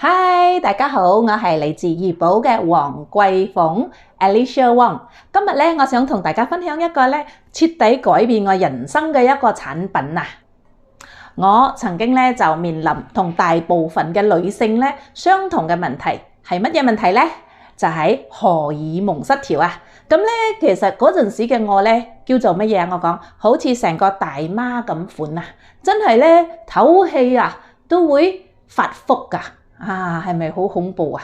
Hi，大家好，我係嚟自怡保嘅黃桂鳳 Alicia Wong。今日咧，我想同大家分享一個咧徹底改變我人生嘅一個產品啊！我曾經咧就面臨同大部分嘅女性咧相同嘅問題，係乜嘢問題咧？就係荷爾蒙失調啊！咁咧，其實嗰陣時嘅我咧叫做乜嘢？我講好似成個大媽咁款啊！真係咧唞氣啊都會發福㗎。係咪好恐怖啊？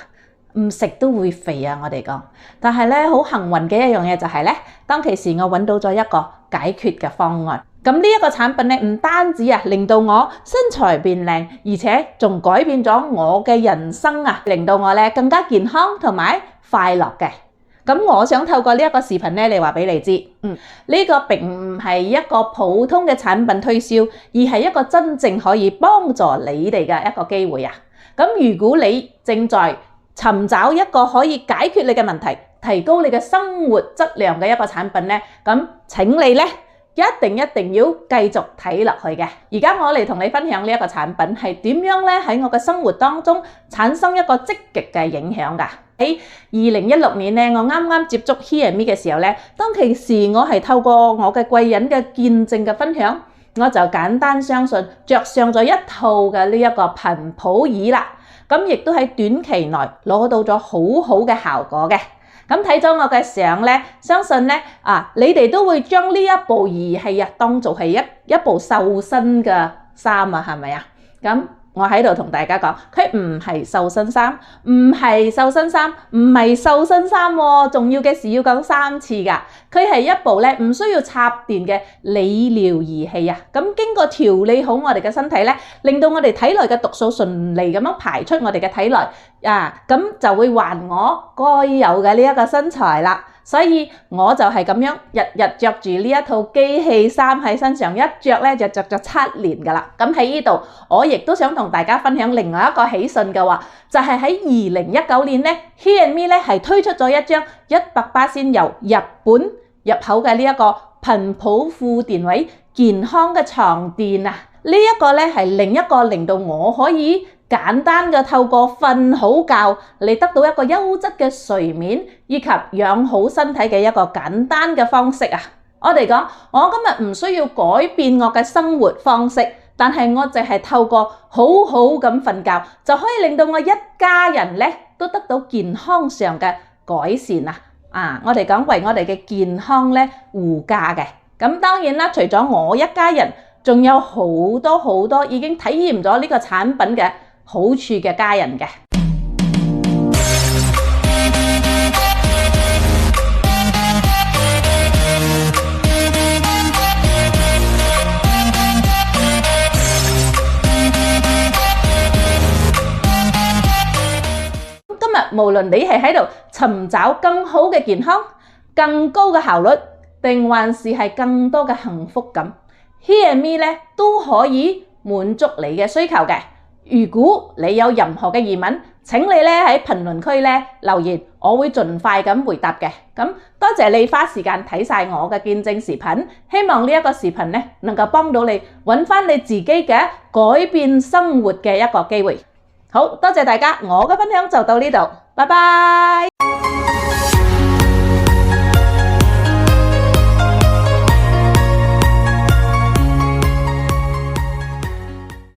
唔食都會肥啊！我哋講，但係咧好幸運嘅一樣嘢就係咧，當其時我揾到咗一個解決嘅方案。咁呢一個產品咧，唔單止令到我身材變靚，而且仲改變咗我嘅人生啊，令到我咧更加健康同埋快樂嘅。咁我想透過呢一個視頻咧嚟話俾你知，呢個並唔係一個普通嘅產品推銷，而係一個真正可以幫助你哋嘅一個機會啊！咁如果你正在尋找一個可以解決你嘅問題、提高你嘅生活質量嘅一個產品咧，咁請你咧一定要繼續睇落去嘅。而家我嚟同你分享呢一個產品係點樣咧喺我嘅生活當中產生一個積極嘅影響㗎。喺2016年咧，我啱啱接觸 Hear Me 嘅時候咧，當其時我係透過我嘅貴人嘅見證嘅分享，我就簡單相信着上咗一套嘅呢一個頻譜儀啦，咁亦都喺短期內攞到咗好好嘅效果嘅。咁睇咗我嘅相咧，相信咧你哋都會將呢一部儀器當做係一部瘦身嘅衫啊，係咪啊？咁我喺度同大家講，佢唔係瘦身衫，唔係瘦身衫，唔係瘦身衫喎，重要嘅事要講3次㗎。佢係一部咧唔需要插電嘅理療儀器啊。咁經過調理好我哋嘅身體咧，令到我哋體內嘅毒素順利咁樣排出我哋嘅體內咁就會還我該有嘅呢一個身材啦。所以我就係咁樣日日着住呢一套機器衫喺身上，一着咧就着咗7年㗎啦。咁喺呢度，我亦都想同大家分享另外一個喜訊嘅話，就係喺2019年咧 Hear Me 咧係推出咗一張100%由日本入口嘅呢一個頻譜富電位健康嘅床墊啊！呢一個咧係另一個令到我可以簡單嘅透過瞓好覺嚟得到一個優質嘅睡眠，以及養好身體嘅一個簡單嘅方式啊！我哋講，我今日唔需要改變我嘅生活方式，但係我淨係透過好好咁瞓覺，就可以令到我一家人咧都得到健康上嘅改善啊！我哋講為我哋嘅健康咧護駕嘅。咁當然啦，除咗我一家人，仲有好多已經體驗咗呢個產品嘅好處嘅家人嘅。今日無論你係喺度尋找更好嘅健康、更高嘅效率，定還是係更多嘅幸福感， Hear Me 咧都可以滿足你嘅需求嘅。如果你有任何嘅疑問，請你咧喺評論區咧留言，我會盡快咁回答嘅。咁多謝你花時間睇晒我嘅見證視頻，希望呢一個視頻咧能夠幫到你揾翻你自己嘅改變生活嘅一個機會。好多謝大家，我嘅分享就到呢度，拜拜。